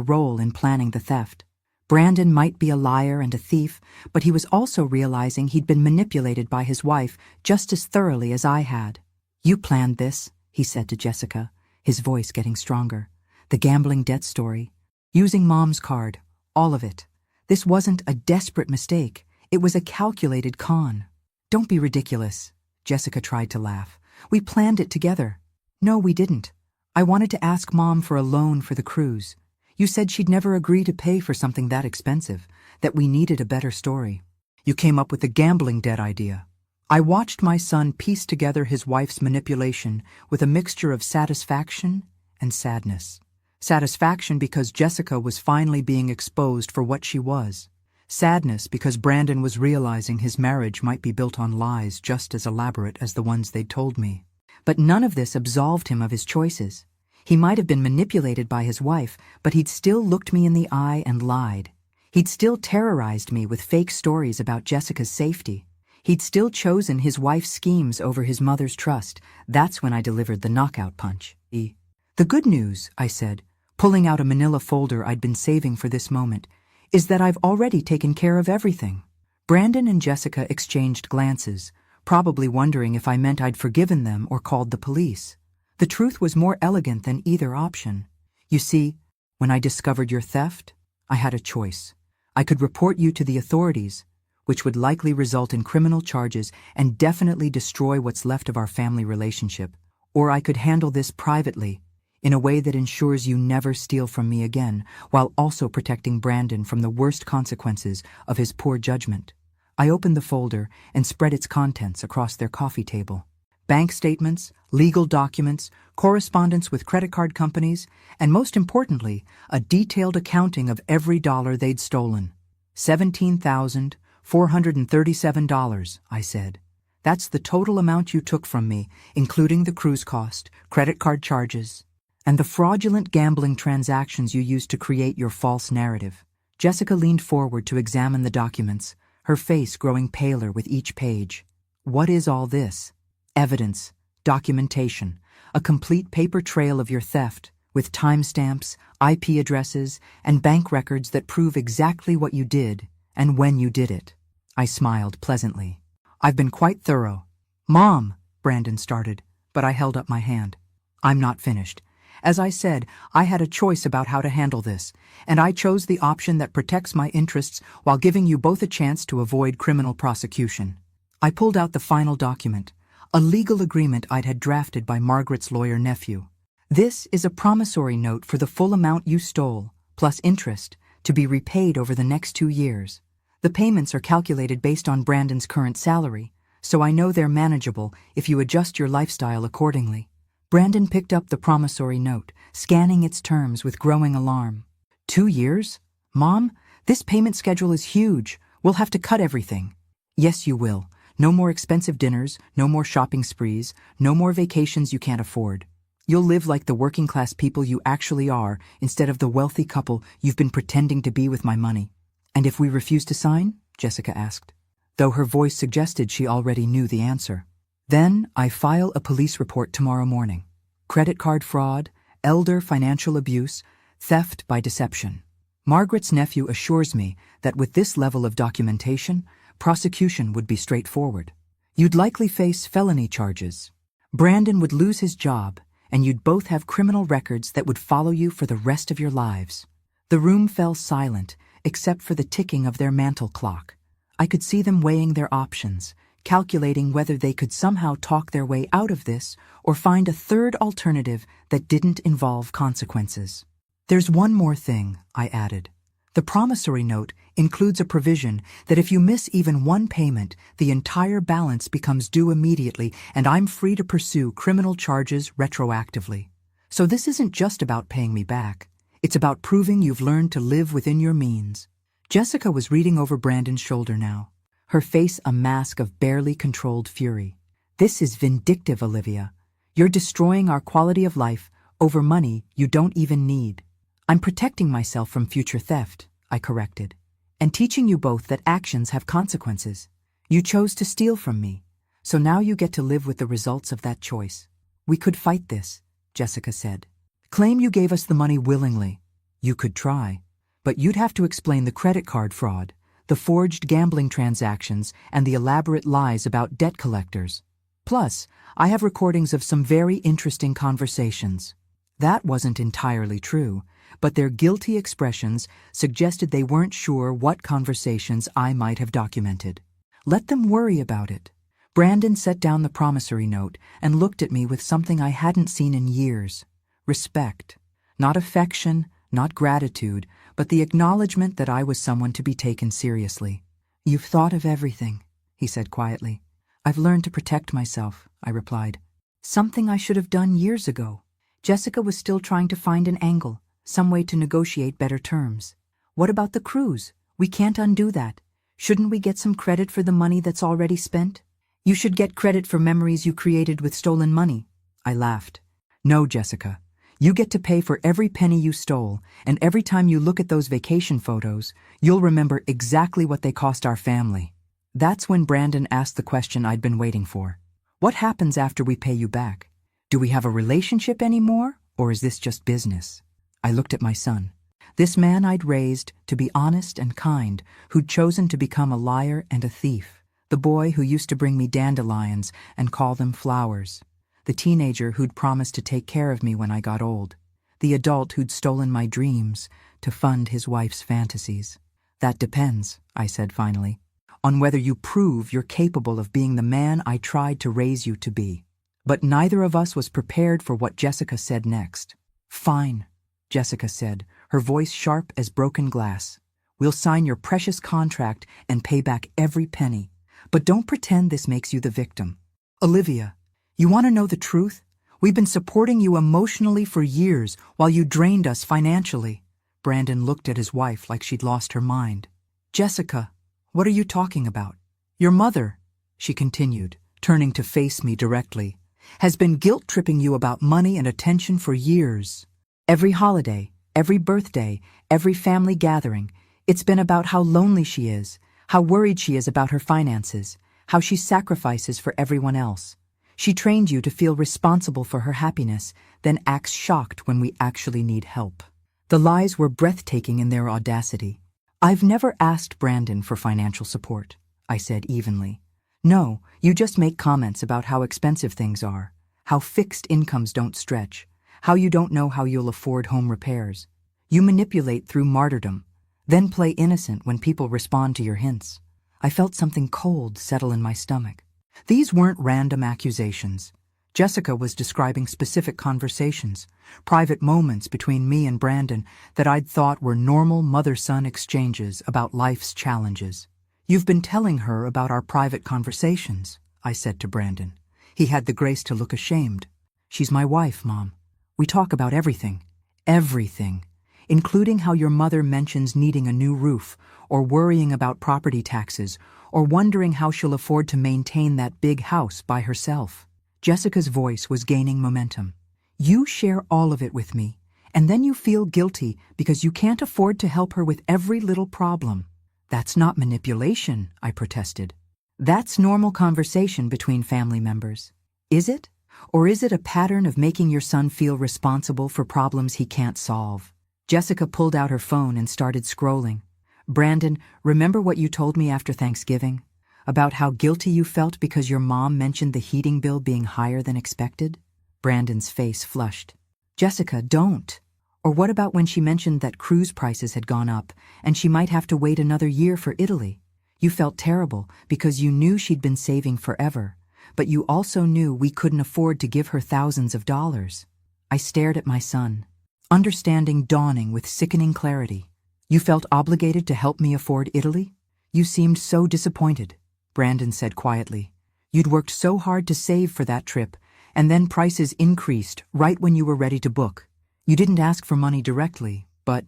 role in planning the theft. Brandon might be a liar and a thief, but he was also realizing he'd been manipulated by his wife just as thoroughly as I had. You planned this, he said to Jessica, his voice getting stronger. The gambling debt story. Using Mom's card. All of it. This wasn't a desperate mistake. It was a calculated con. Don't be ridiculous. Jessica tried to laugh. We planned it together. No, we didn't. I wanted to ask Mom for a loan for the cruise. You said she'd never agree to pay for something that expensive, that we needed a better story. You came up with the gambling debt idea. I watched my son piece together his wife's manipulation with a mixture of satisfaction and sadness. Satisfaction because Jessica was finally being exposed for what she was. Sadness because Brandon was realizing his marriage might be built on lies just as elaborate as the ones they'd told me. But none of this absolved him of his choices. He might have been manipulated by his wife, but he'd still looked me in the eye and lied. He'd still terrorized me with fake stories about Jessica's safety. He'd still chosen his wife's schemes over his mother's trust. That's when I delivered the knockout punch. The good news, I said, pulling out a manila folder I'd been saving for this moment, is that I've already taken care of everything. Brandon and Jessica exchanged glances, probably wondering if I meant I'd forgiven them or called the police. The truth was more elegant than either option. You see, when I discovered your theft, I had a choice. I could report you to the authorities, which would likely result in criminal charges and definitely destroy what's left of our family relationship, or I could handle this privately, in a way that ensures you never steal from me again, while also protecting Brandon from the worst consequences of his poor judgment. I opened the folder and spread its contents across their coffee table. Bank statements, legal documents, correspondence with credit card companies, and most importantly, a detailed accounting of every dollar they'd stolen. $17,437, I said. That's the total amount you took from me, including the cruise cost, credit card charges, and the fraudulent gambling transactions you used to create your false narrative. Jessica leaned forward to examine the documents, her face growing paler with each page. What is all this? Evidence, documentation, a complete paper trail of your theft, with timestamps, IP addresses, and bank records that prove exactly what you did and when you did it. I smiled pleasantly. I've been quite thorough. Mom, Brandon started, but I held up my hand. I'm not finished. As I said, I had a choice about how to handle this, and I chose the option that protects my interests while giving you both a chance to avoid criminal prosecution. I pulled out the final document, a legal agreement I'd had drafted by Margaret's lawyer nephew. This is a promissory note for the full amount you stole, plus interest, to be repaid over the next 2 years. The payments are calculated based on Brandon's current salary, so I know they're manageable if you adjust your lifestyle accordingly. Brandon picked up the promissory note, scanning its terms with growing alarm. 2 years? Mom, this payment schedule is huge. We'll have to cut everything. Yes, you will. No more expensive dinners, no more shopping sprees, no more vacations you can't afford. You'll live like the working-class people you actually are instead of the wealthy couple you've been pretending to be with my money. And if we refuse to sign? Jessica asked, though her voice suggested she already knew the answer. Then I file a police report tomorrow morning. Credit card fraud, elder financial abuse, theft by deception. Margaret's nephew assures me that with this level of documentation, prosecution would be straightforward. You'd likely face felony charges. Brandon would lose his job, and you'd both have criminal records that would follow you for the rest of your lives. The room fell silent, except for the ticking of their mantel clock. I could see them weighing their options, calculating whether they could somehow talk their way out of this or find a third alternative that didn't involve consequences. There's one more thing, I added. The promissory note includes a provision that if you miss even one payment, the entire balance becomes due immediately and I'm free to pursue criminal charges retroactively. So this isn't just about paying me back. It's about proving you've learned to live within your means. Jessica was reading over Brandon's shoulder now, her face a mask of barely controlled fury. This is vindictive, Olivia. You're destroying our quality of life over money you don't even need. I'm protecting myself from future theft, I corrected, and teaching you both that actions have consequences. You chose to steal from me, so now you get to live with the results of that choice. We could fight this, Jessica said. Claim you gave us the money willingly. You could try, but you'd have to explain the credit card fraud, the forged gambling transactions, and the elaborate lies about debt collectors. Plus, I have recordings of some very interesting conversations. That wasn't entirely true, but their guilty expressions suggested they weren't sure what conversations I might have documented. Let them worry about it. Brandon set down the promissory note and looked at me with something I hadn't seen in years. Respect. Not affection, not gratitude, but the acknowledgement that I was someone to be taken seriously. You've thought of everything, he said quietly. I've learned to protect myself, I replied. Something I should have done years ago. Jessica was still trying to find an angle, some way to negotiate better terms. What about the cruise? We can't undo that. Shouldn't we get some credit for the money that's already spent? You should get credit for memories you created with stolen money. I laughed. No, Jessica. You get to pay for every penny you stole, and every time you look at those vacation photos, you'll remember exactly what they cost our family. That's when Brandon asked the question I'd been waiting for. What happens after we pay you back? Do we have a relationship anymore, or is this just business? I looked at my son. This man I'd raised to be honest and kind, who'd chosen to become a liar and a thief. The boy who used to bring me dandelions and call them flowers. The teenager who'd promised to take care of me when I got old. The adult who'd stolen my dreams to fund his wife's fantasies. That depends, I said finally, on whether you prove you're capable of being the man I tried to raise you to be. But neither of us was prepared for what Jessica said next. Fine, Jessica said, her voice sharp as broken glass. We'll sign your precious contract and pay back every penny. But don't pretend this makes you the victim. Olivia, you want to know the truth? We've been supporting you emotionally for years while you drained us financially. Brandon looked at his wife like she'd lost her mind. Jessica, what are you talking about? Your mother, she continued, turning to face me directly, has been guilt-tripping you about money and attention for years. Every holiday, every birthday, every family gathering, it's been about how lonely she is, how worried she is about her finances, how she sacrifices for everyone else. She trained you to feel responsible for her happiness, then acts shocked when we actually need help. The lies were breathtaking in their audacity. I've never asked Brandon for financial support, I said evenly. No, you just make comments about how expensive things are, how fixed incomes don't stretch, how you don't know how you'll afford home repairs. You manipulate through martyrdom, then play innocent when people respond to your hints. I felt something cold settle in my stomach. These weren't random accusations. Jessica was describing specific conversations, private moments between me and Brandon that I'd thought were normal mother-son exchanges about life's challenges. You've been telling her about our private conversations, I said to Brandon. He had the grace to look ashamed. She's my wife, Mom. We talk about everything. Everything. Including how your mother mentions needing a new roof, or worrying about property taxes, or wondering how she'll afford to maintain that big house by herself. Jessica's voice was gaining momentum. You share all of it with me, and then you feel guilty because you can't afford to help her with every little problem. That's not manipulation, I protested. That's normal conversation between family members. Is it? Or is it a pattern of making your son feel responsible for problems he can't solve? Jessica pulled out her phone and started scrolling. Brandon, remember what you told me after Thanksgiving? About how guilty you felt because your mom mentioned the heating bill being higher than expected? Brandon's face flushed. Jessica, don't. Or what about when she mentioned that cruise prices had gone up and she might have to wait another year for Italy? You felt terrible because you knew she'd been saving forever, but you also knew we couldn't afford to give her thousands of dollars. I stared at my son, understanding dawning with sickening clarity. You felt obligated to help me afford Italy? You seemed so disappointed, Brandon said quietly. You'd worked so hard to save for that trip, and then prices increased right when you were ready to book. You didn't ask for money directly, but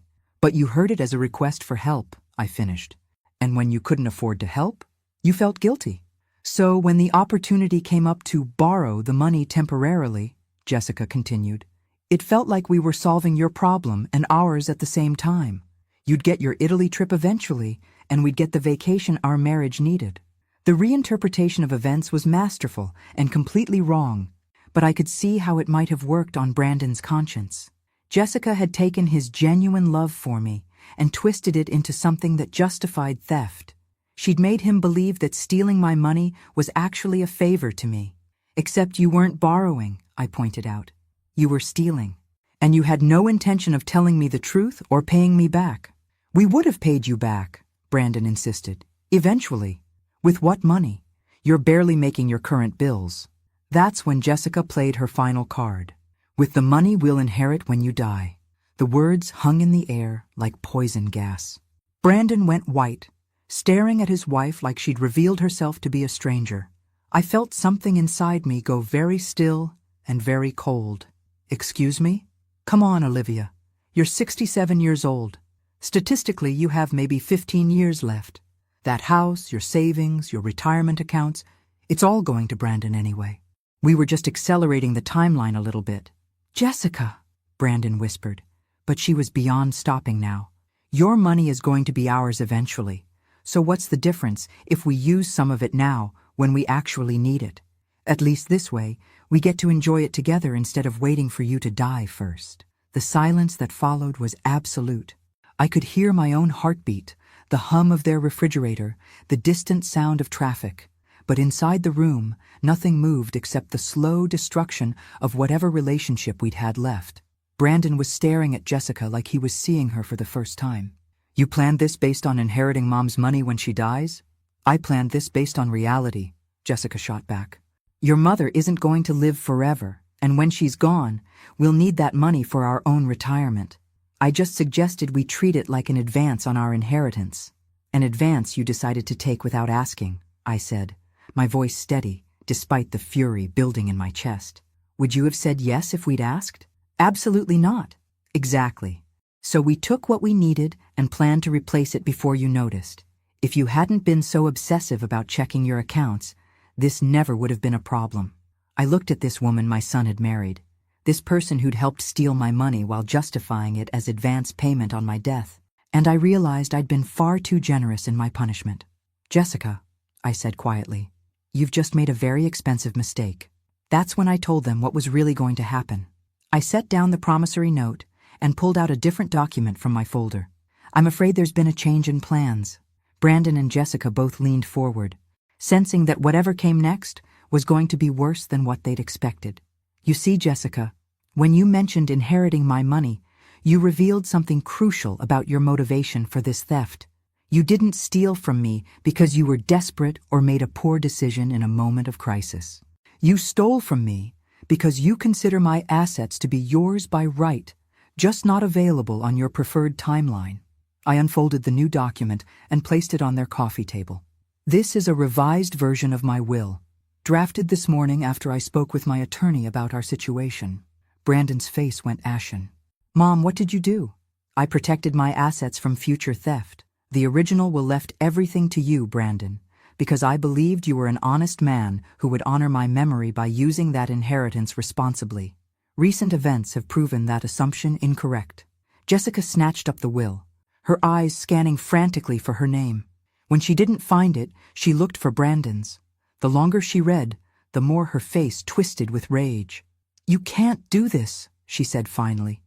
you heard it as a request for help, I finished. And when you couldn't afford to help, you felt guilty. So when the opportunity came up to borrow the money temporarily, Jessica continued, it felt like we were solving your problem and ours at the same time. You'd get your Italy trip eventually, and we'd get the vacation our marriage needed. The reinterpretation of events was masterful and completely wrong, but I could see how it might have worked on Brandon's conscience. Jessica had taken his genuine love for me and twisted it into something that justified theft. She'd made him believe that stealing my money was actually a favor to me. Except you weren't borrowing, I pointed out. You were stealing. And you had no intention of telling me the truth or paying me back. We would have paid you back, Brandon insisted. Eventually. With what money? You're barely making your current bills. That's when Jessica played her final card. With the money we'll inherit when you die. The words hung in the air like poison gas. Brandon went white, staring at his wife like she'd revealed herself to be a stranger. I felt something inside me go very still and very cold. Excuse me? Come on, Olivia. You're 67 years old. Statistically, you have maybe 15 years left. That house, your savings, your retirement accounts, it's all going to Brandon anyway. We were just accelerating the timeline a little bit. Jessica, Brandon whispered, but she was beyond stopping now. Your money is going to be ours eventually. So what's the difference if we use some of it now when we actually need it? At least this way, we get to enjoy it together instead of waiting for you to die first. The silence that followed was absolute. I could hear my own heartbeat, the hum of their refrigerator, the distant sound of traffic. But inside the room, nothing moved except the slow destruction of whatever relationship we'd had left. Brandon was staring at Jessica like he was seeing her for the first time. You planned this based on inheriting Mom's money when she dies? I planned this based on reality, Jessica shot back. Your mother isn't going to live forever, and when she's gone, we'll need that money for our own retirement. I just suggested we treat it like an advance on our inheritance. An advance you decided to take without asking, I said, my voice steady, despite the fury building in my chest. Would you have said yes if we'd asked? Absolutely not. Exactly. So we took what we needed and planned to replace it before you noticed. If you hadn't been so obsessive about checking your accounts, this never would have been a problem. I looked at this woman my son had married, this person who'd helped steal my money while justifying it as advance payment on my death, and I realized I'd been far too generous in my punishment. Jessica, I said quietly, you've just made a very expensive mistake. That's when I told them what was really going to happen. I set down the promissory note and pulled out a different document from my folder. I'm afraid there's been a change in plans. Brandon and Jessica both leaned forward, sensing that whatever came next was going to be worse than what they'd expected. You see, Jessica, when you mentioned inheriting my money, you revealed something crucial about your motivation for this theft. You didn't steal from me because you were desperate or made a poor decision in a moment of crisis. You stole from me because you consider my assets to be yours by right, just not available on your preferred timeline. I unfolded the new document and placed it on their coffee table. This is a revised version of my will, drafted this morning after I spoke with my attorney about our situation. Brandon's face went ashen. Mom, what did you do? I protected my assets from future theft. The original will left everything to you, Brandon, because I believed you were an honest man who would honor my memory by using that inheritance responsibly. Recent events have proven that assumption incorrect. Jessica snatched up the will, her eyes scanning frantically for her name. When she didn't find it, she looked for Brandon's. The longer she read, the more her face twisted with rage. You can't do this, she said finally.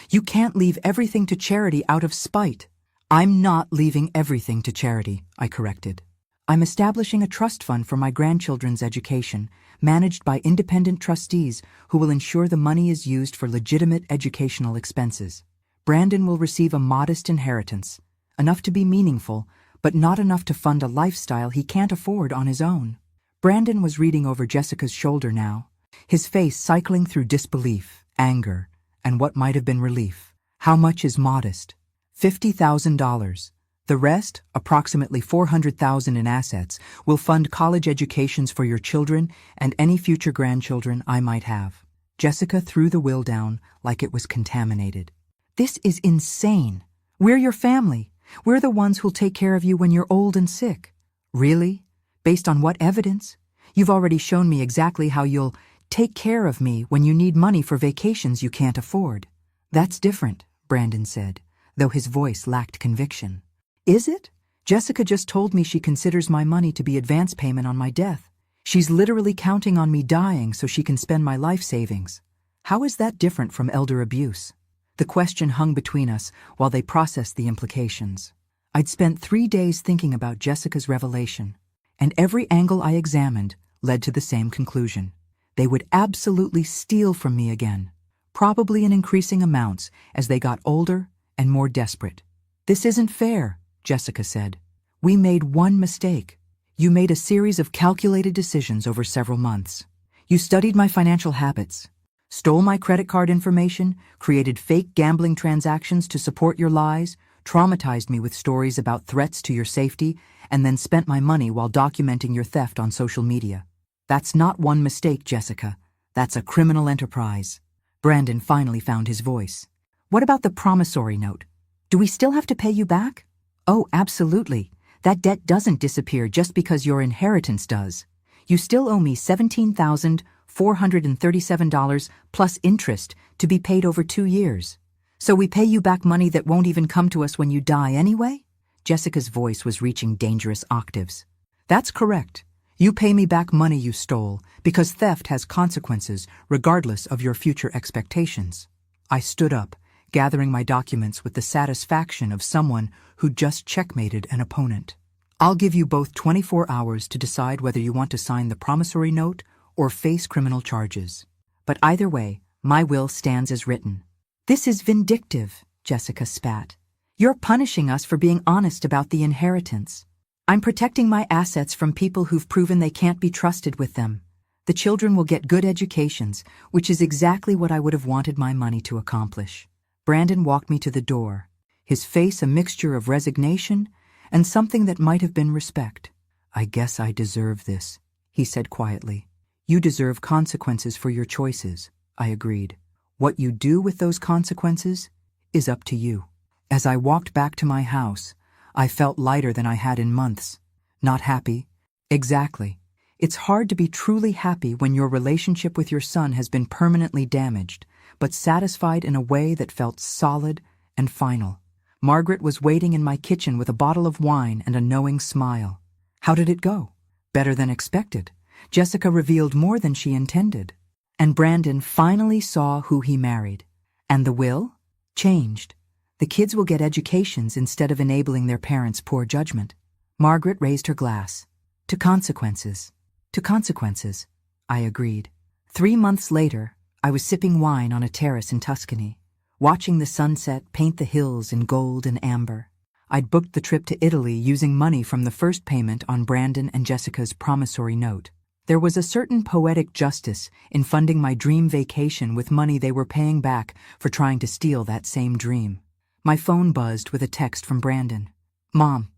You can't leave everything to charity out of spite. I'm not leaving everything to charity, I corrected. I'm establishing a trust fund for my grandchildren's education, managed by independent trustees who will ensure the money is used for legitimate educational expenses. Brandon will receive a modest inheritance, enough to be meaningful, but not enough to fund a lifestyle he can't afford on his own. Brandon was reading over Jessica's shoulder now, his face cycling through disbelief, anger, and what might have been relief. How much is modest? $50,000. The rest, approximately $400,000 in assets, will fund college educations for your children and any future grandchildren I might have. Jessica threw the will down like it was contaminated. This is insane. We're your family. We're the ones who'll take care of you when you're old and sick. Really? Based on what evidence? You've already shown me exactly how you'll take care of me when you need money for vacations you can't afford. That's different, Brandon said, though his voice lacked conviction. Is it? Jessica just told me she considers my money to be advance payment on my death. She's literally counting on me dying so she can spend my life savings. How is that different from elder abuse? The question hung between us while they processed the implications. I'd spent 3 days thinking about Jessica's revelation, and every angle I examined led to the same conclusion. They would absolutely steal from me again, probably in increasing amounts as they got older and more desperate. This isn't fair, Jessica said. We made one mistake. You made a series of calculated decisions over several months. You studied my financial habits, stole my credit card information, created fake gambling transactions to support your lies, traumatized me with stories about threats to your safety, and then spent my money while documenting your theft on social media. That's not one mistake, Jessica. That's a criminal enterprise. Brandon finally found his voice. What about the promissory note? Do we still have to pay you back? Oh, absolutely. That debt doesn't disappear just because your inheritance does. You still owe me $17,437 plus interest to be paid over 2 years. So we pay you back money that won't even come to us when you die anyway? Jessica's voice was reaching dangerous octaves. That's correct. You pay me back money you stole because theft has consequences regardless of your future expectations. I stood up, gathering my documents with the satisfaction of someone who just checkmated an opponent. I'll give you both 24 hours to decide whether you want to sign the promissory note or face criminal charges. But either way, my will stands as written. This is vindictive, Jessica spat. You're punishing us for being honest about the inheritance. I'm protecting my assets from people who've proven they can't be trusted with them. The children will get good educations, which is exactly what I would have wanted my money to accomplish. Brandon walked me to the door, his face a mixture of resignation and something that might have been respect. I guess I deserve this, he said quietly. You deserve consequences for your choices, I agreed. What you do with those consequences is up to you. As I walked back to my house, I felt lighter than I had in months. Not happy? Exactly. It's hard to be truly happy when your relationship with your son has been permanently damaged, but satisfied in a way that felt solid and final. Margaret was waiting in my kitchen with a bottle of wine and a knowing smile. How did it go? Better than expected. Jessica revealed more than she intended. And Brandon finally saw who he married. And the will? Changed. The kids will get educations instead of enabling their parents' poor judgment. Margaret raised her glass. To consequences. To consequences, I agreed. 3 months later, I was sipping wine on a terrace in Tuscany, watching the sunset paint the hills in gold and amber. I'd booked the trip to Italy using money from the first payment on Brandon and Jessica's promissory note. There was a certain poetic justice in funding my dream vacation with money they were paying back for trying to steal that same dream. My phone buzzed with a text from Brandon. Mom,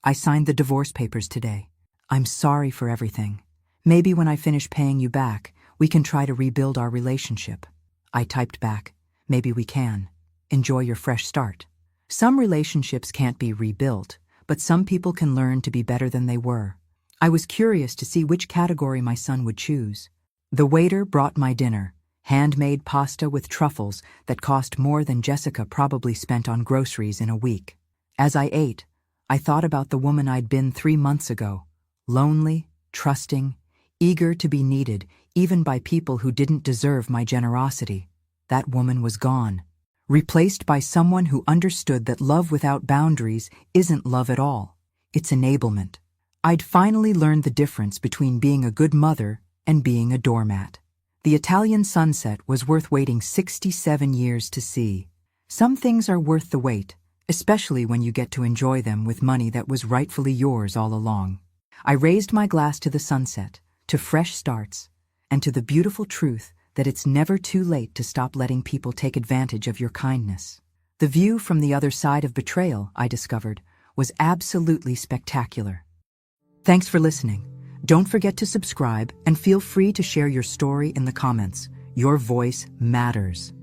I signed the divorce papers today. I'm sorry for everything. Maybe when I finish paying you back, we can try to rebuild our relationship. I typed back, maybe we can. Enjoy your fresh start. Some relationships can't be rebuilt, but some people can learn to be better than they were. I was curious to see which category my son would choose. The waiter brought my dinner. Handmade pasta with truffles that cost more than Jessica probably spent on groceries in a week. As I ate, I thought about the woman I'd been 3 months ago. Lonely, trusting, eager to be needed, even by people who didn't deserve my generosity. That woman was gone, replaced by someone who understood that love without boundaries isn't love at all. It's enablement. I'd finally learned the difference between being a good mother and being a doormat. The Italian sunset was worth waiting 67 years to see. Some things are worth the wait, especially when you get to enjoy them with money that was rightfully yours all along. I raised my glass to the sunset, to fresh starts, and to the beautiful truth that it's never too late to stop letting people take advantage of your kindness. The view from the other side of betrayal, I discovered, was absolutely spectacular. Thanks for listening. Don't forget to subscribe and feel free to share your story in the comments. Your voice matters.